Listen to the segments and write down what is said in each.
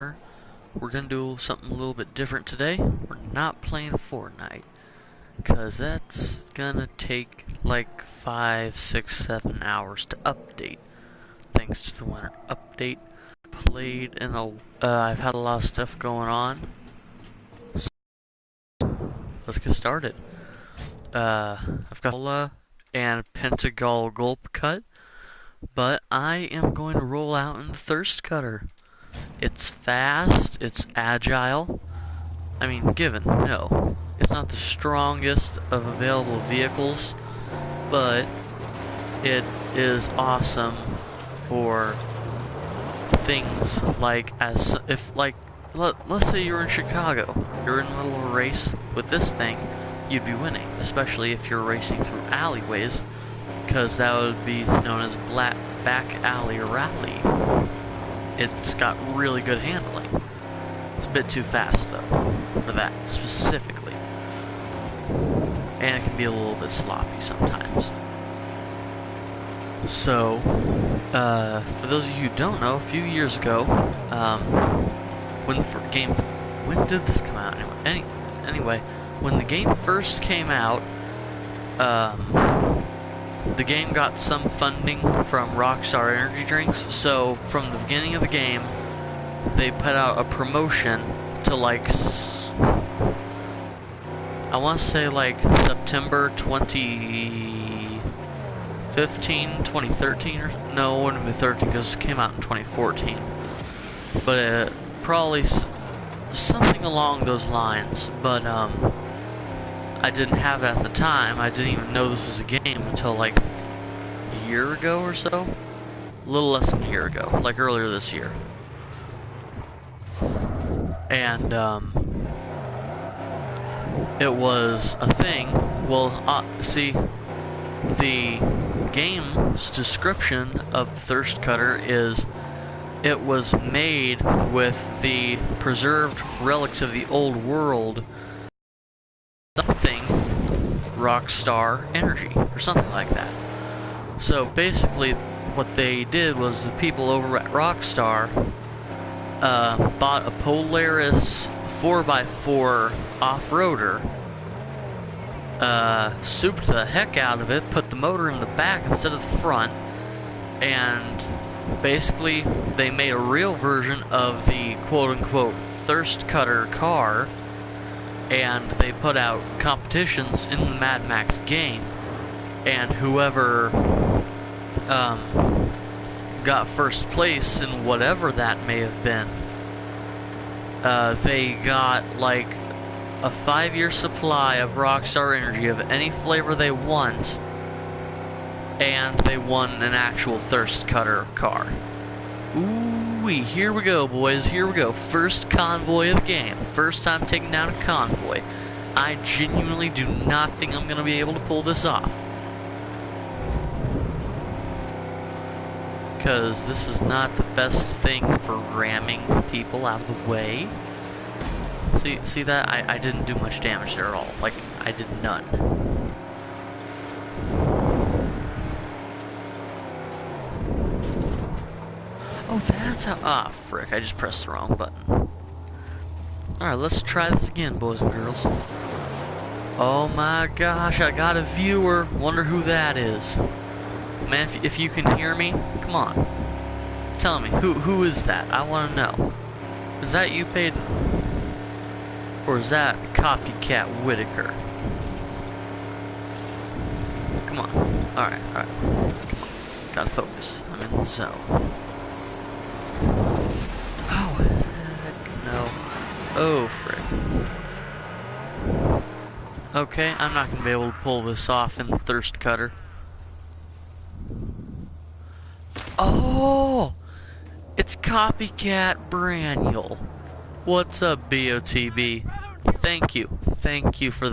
We're gonna do something a little bit different today. We're not playing Fortnite, because that's gonna take like 5, 6, 7 hours to update. Thanks to the winter update. Played in I've had a lot of stuff going on. So let's get started. I've got Lola and Pentagal Gulp Cut, but I am going to roll out in the Thirst Cutter. It's fast, it's agile. I mean, given, no. It's not the strongest of available vehicles, but it is awesome for things like let's say you're in Chicago, you're in the middle of a race with this thing, you'd be winning, especially if you're racing through alleyways, because that would be known as Black Back Alley Rally. It's got really good handling. It's a bit too fast though, for that specifically. And it can be a little bit sloppy sometimes. So, for those of you who don't know, a few years ago, when did this come out anyway? When the game first came out, the game got some funding from Rockstar Energy Drinks, so from the beginning of the game, they put out a promotion to I want to say like September 2015, 2013, or no, it wouldn't be 13 because it came out in 2014. But probably something along those lines. But I didn't have it at the time. I didn't even know this was a game until like a year ago or so. A little less than a year ago, like earlier this year. And it was a thing. Well, see, the game's description of the Thirst Cutter is it was made with the preserved relics of the old world, something Rockstar Energy, or something like that. So basically, what they did was the people over at Rockstar bought a Polaris 4x4 off-roader, souped the heck out of it, put the motor in the back instead of the front, and basically they made a real version of the quote-unquote Thirst Cutter car, and they put out competitions in the Mad Max game, and whoever got first place in whatever that may have been, they got like a 5-year supply of Rockstar Energy of any flavor they want, and they won an actual Thirst Cutter car. Ooh-wee, here we go, boys, here we go. First convoy of the game. First time taking down a convoy. I genuinely do not think I'm gonna be able to pull this off, because this is not the best thing for ramming people out of the way. See that? I didn't do much damage there at all. Like, I did none. Oh, that's how... Ah, frick, I just pressed the wrong button. Alright, let's try this again, boys and girls. Oh my gosh, I got a viewer. Wonder who that is. Man, if you can hear me, come on. Tell me, who is that? I want to know. Is that you, Peyton? Or is that Copycat Whitaker? Come on. Alright. Come on. Gotta focus. I'm in the zone. Oh, heck no. Oh, frick. Okay, I'm not gonna be able to pull this off in the Thirst Cutter. Oh! It's Copycat Braniel. What's up, BOTB? Thank you for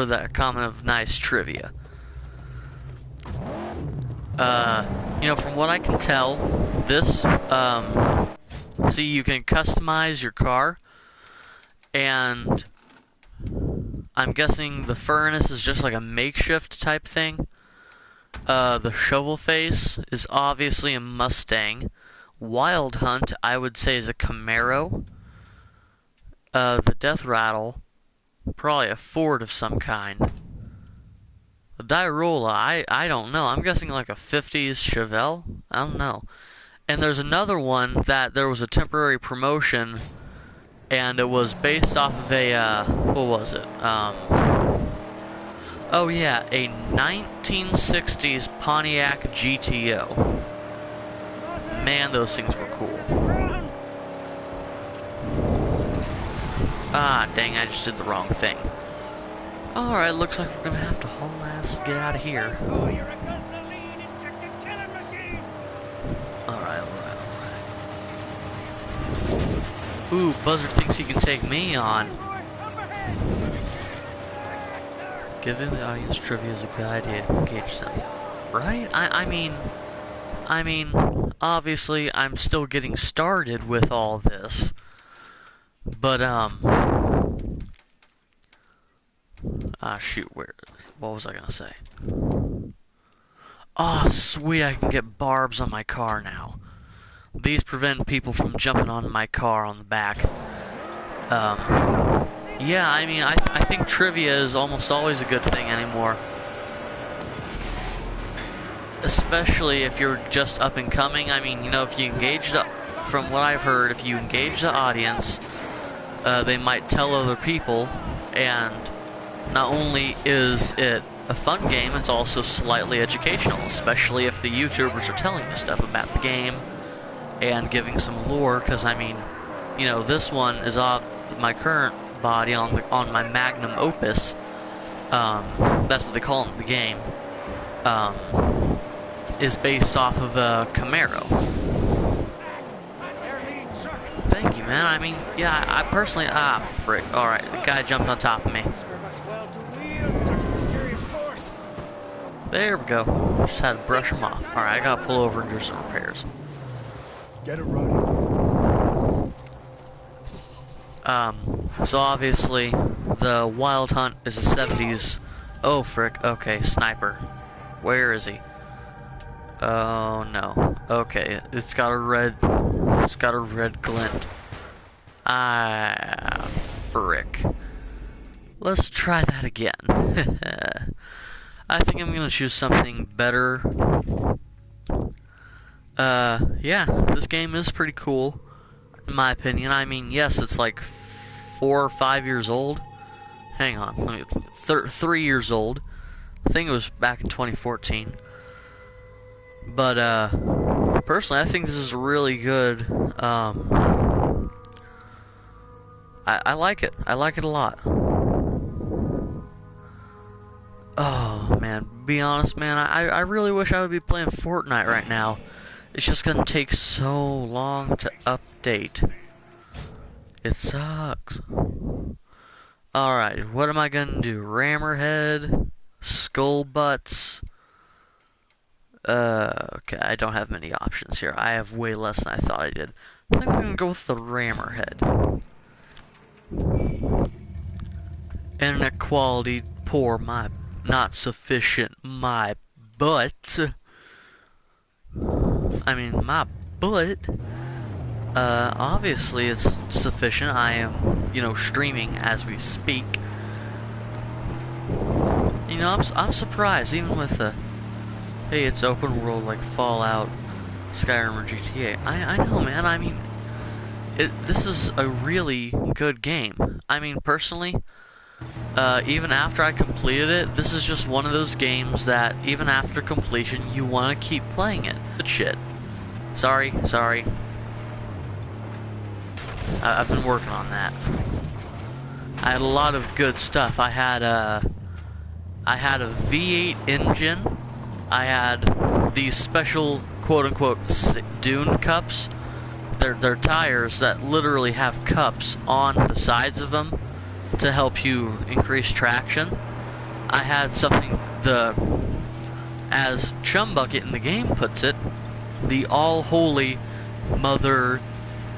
that comment of nice trivia. You know, from what I can tell, this see, you can customize your car, and I'm guessing the furnace is just like a makeshift type thing. The shovel face is obviously a Mustang. Wild Hunt, I would say, is a Camaro. The Death Rattle, probably a Ford of some kind. The Diarola, I don't know. I'm guessing like a 50s Chevelle? I don't know. And there's another one that there was a temporary promotion, and it was based off of a, what was it? Oh yeah, a 1960s Pontiac GTO. Man, those things were cool. Ah, dang, I just did the wrong thing. Alright, looks like we're gonna have to haul ass to get out of here. Alright. Ooh, Buzzard thinks he can take me on. Giving the audience trivia is a good idea to engage them. Right? I mean, obviously, I'm still getting started with all this. But, shoot, what was I gonna say? Oh, sweet, I can get barbs on my car now. These prevent people from jumping on my car on the back. Yeah, I mean, I think trivia is almost always a good thing anymore. Especially if you're just up and coming. I mean, you know, if you engage from what I've heard, if you engage the audience, they might tell other people, and not only is it a fun game, it's also slightly educational, especially if the YouTubers are telling you stuff about the game and giving some lore, because I mean, you know, this one is off my current body on my magnum opus. That's what they call it in the game. Is based off of a Camaro. Thank you, man. I mean, yeah, I personally, frick. Alright, the guy jumped on top of me. There we go. Just had to brush him off. Alright, I gotta pull over and do some repairs. Get it running. So obviously, the Wild Hunt is a 70s. Oh, frick. Okay, sniper. Where is he? Oh, no. Okay, it's got a red glint. Ah, frick. Let's try that again. I think I'm gonna choose something better. Yeah, this game is pretty cool, in my opinion. I mean, yes, it's like 4 or 5 years old. Hang on, 3 years old. I think it was back in 2014. But, personally, I think this is really good. I like it. I like it a lot. Oh, man. Be honest, man, I really wish I would be playing Fortnite right now. It's just gonna take so long to update. It sucks. Alright, what am I gonna do? Rammerhead? Skull butts? Okay, I don't have many options here. I have way less than I thought I did. I think I'm gonna go with the Rammerhead. Internet quality poor, not sufficient, my butt. I mean, my butt. Obviously it's sufficient. I am, you know, streaming as we speak. You know, I'm surprised, even with the, hey, it's open world like Fallout, Skyrim, or GTA. I know, man. I mean, this is a really good game. I mean, personally, even after I completed it, this is just one of those games that, even after completion, you want to keep playing it. Good shit. Sorry. I've been working on that. I had a lot of good stuff. I had a V8 engine. I had these special quote-unquote dune cups. They're tires that literally have cups on the sides of them to help you increase traction. I had something, as Chumbucket in the game puts it, the all-holy mother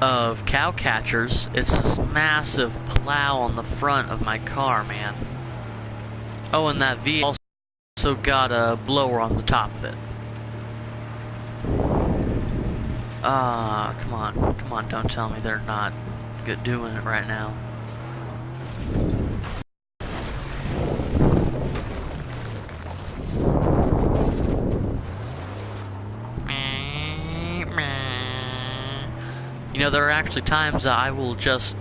of cow catchers. It's this massive plow on the front of my car, man. Oh, and that V also got a blower on the top of it. Come on, don't tell me they're not doing it right now. know, there are actually times that I will just,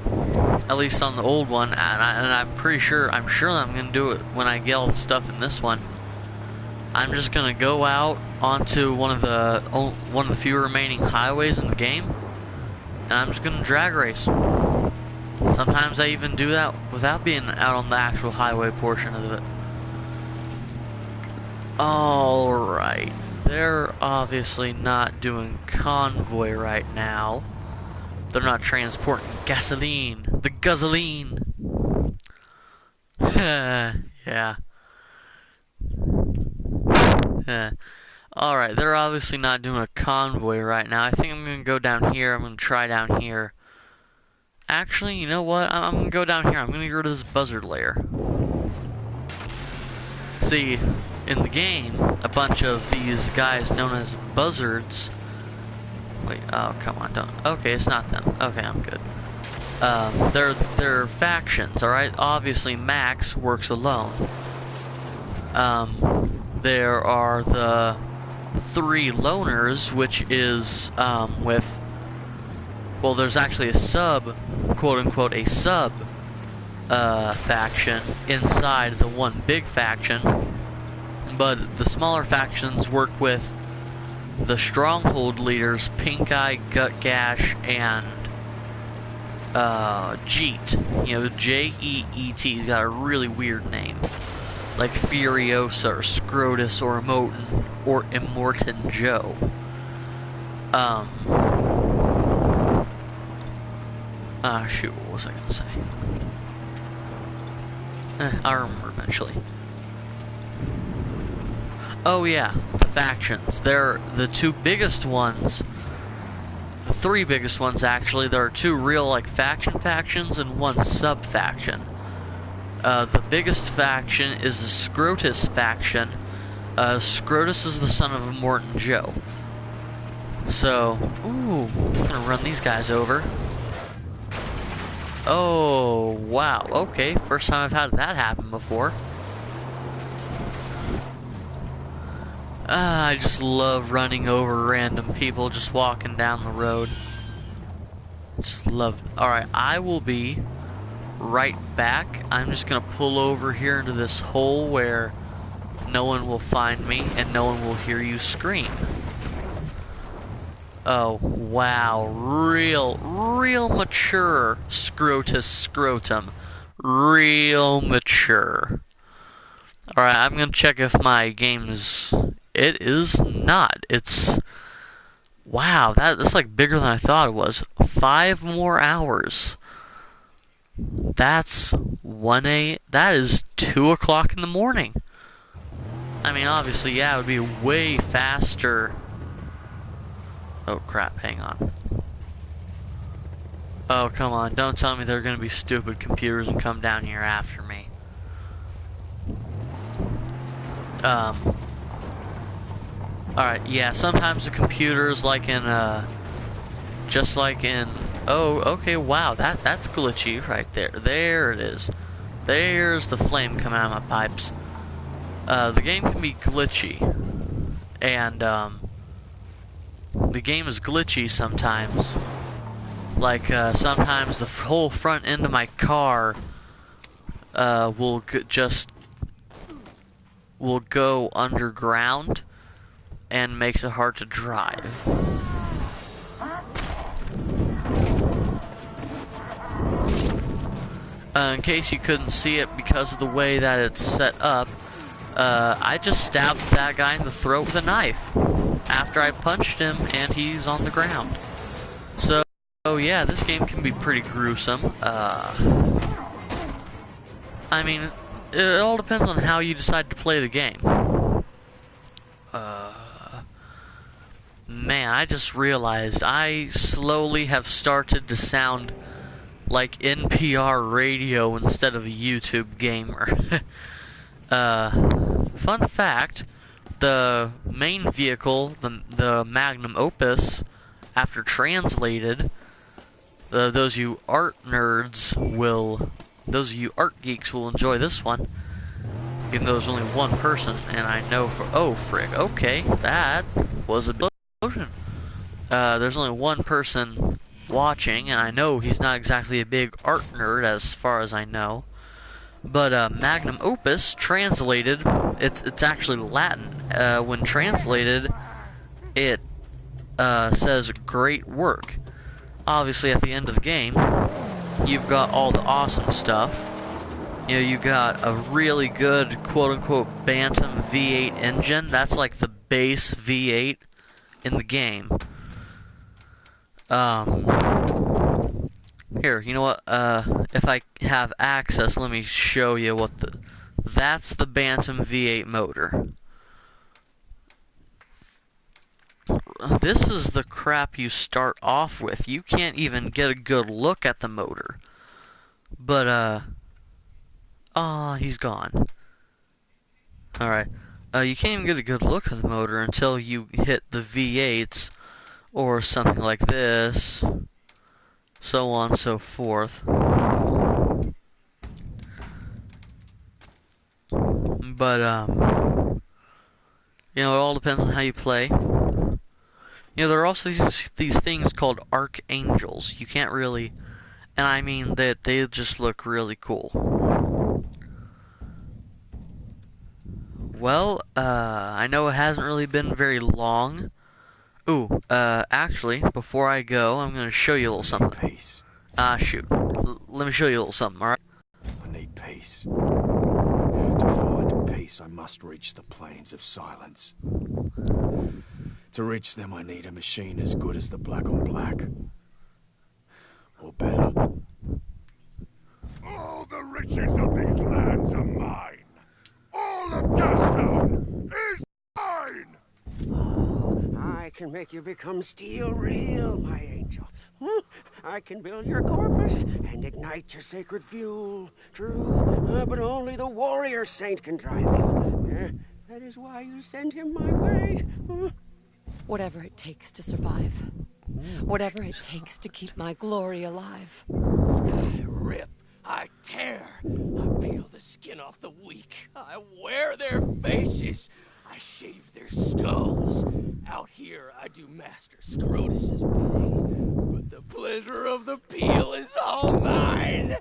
at least on the old one, and I'm pretty sure, I'm sure that I'm going to do it when I get all the stuff in this one. I'm just going to go out onto one of the few remaining highways in the game, and I'm just going to drag race. Sometimes I even do that without being out on the actual highway portion of it. Alright, they're obviously not doing convoy right now. They're not transporting gasoline. The gasoline! Yeah. Alright, they're obviously not doing a convoy right now. I think I'm going to go down here. I'm going to try down here. Actually, you know what? I'm going to go down here. I'm going to go to this buzzard lair. See, in the game, a bunch of these guys known as buzzards... Wait, oh, come on, don't... Okay, it's not them. Okay, I'm good. They're factions, alright? Obviously, Max works alone. There are the 3 loners, which is, with... Well, there's actually a sub, quote-unquote, a sub, faction inside the one big faction. But the smaller factions work with the stronghold leaders, Pink Eye, Gut Gash, and Jeet. You know, Jeet. He's got a really weird name, like Furiosa or Scrotus or Immortan Joe. Shoot, what was I gonna say? I'll remember eventually. Oh yeah, the factions. They're the 2 biggest ones. The 3 biggest ones, actually. There are 2 real, like, factions and 1 sub-faction. The biggest faction is the Scrotus faction. Scrotus is the son of Immortan Joe. So, ooh, I'm gonna run these guys over. Oh, wow, okay, first time I've had that happen before. I just love running over random people just walking down the road. Just love it. Alright, I will be right back. I'm just gonna pull over here into this hole where no one will find me and no one will hear you scream. Oh, wow. Real mature Scrotus Scrotum. Real mature. Alright, I'm gonna check if my game is... It is not. It's... Wow, that's like bigger than I thought it was. 5 more hours. That's 1 a... That is 2 o'clock in the morning. I mean, obviously, yeah, it would be way faster... Oh crap, hang on. Oh, come on, don't tell me they're gonna be stupid computers and come down here after me. Alright, yeah, sometimes the computers, like in, just like in... Oh, okay, wow, that's glitchy right there. There it is. There's the flame coming out of my pipes. The game can be glitchy. And, the game is glitchy sometimes. Like, sometimes the whole front end of my car will go underground and makes it hard to drive. In case you couldn't see it because of the way that it's set up, I just stabbed that guy in the throat with a knife after I punched him and he's on the ground. So, yeah, this game can be pretty gruesome. I mean, it all depends on how you decide to play the game. Man, I just realized I slowly have started to sound like NPR radio instead of a YouTube gamer. Fun fact, the main vehicle, the Magnum Opus, after translated, those of you art geeks will enjoy this one. Even though there's only one person, and I know for... Oh, frig. Okay, that was a explosion. There's only one person watching, and I know he's not exactly a big art nerd as far as I know, but magnum opus translated, it's actually Latin. When translated, it says great work. Obviously, at the end of the game, you've got all the awesome stuff. You know, you got a really good quote-unquote Bantam V8 engine. That's like the base V8 in the game. Here, you know what? If I have access, let me show you what that's the Bantam V8 motor. This is the crap you start off with. You can't even get a good look at the motor. But, he's gone. Alright. You can't even get a good look at the motor until you hit the V8s or something like this. So on and so forth. But, you know, it all depends on how you play. You know, there are also these things called archangels. You can't really, and I mean that they just look really cool. Well, I know it hasn't really been very long. Ooh, actually, before I go, I'm gonna show you a little something. Peace. Shoot. Let me show you a little something, alright? I need peace. To find peace, I must reach the plains of silence. To reach them, I need a machine as good as the Black on Black. Or better. All the riches of these lands are mine. All of Gastown is mine. I can make you become steel real, my angel. I can build your corpus and ignite your sacred fuel. True, but only the warrior saint can drive you. That is why you send him my way. Whatever it takes to survive. Whatever it takes to keep my glory alive. I rip, I tear, I peel the skin off the weak. I wear their faces. I shave their skulls. Out here, I do Master Scrotus's bidding. But the pleasure of the peel is all mine.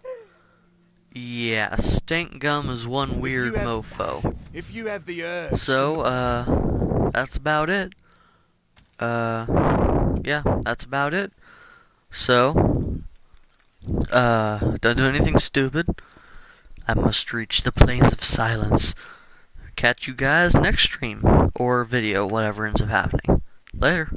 Yeah, Stank Gum is one weird mofo. If you have the urge. So, that's about it. Yeah, that's about it. So, don't do anything stupid. I must reach the plains of silence. Catch you guys next stream, or video, whatever ends up happening. Later.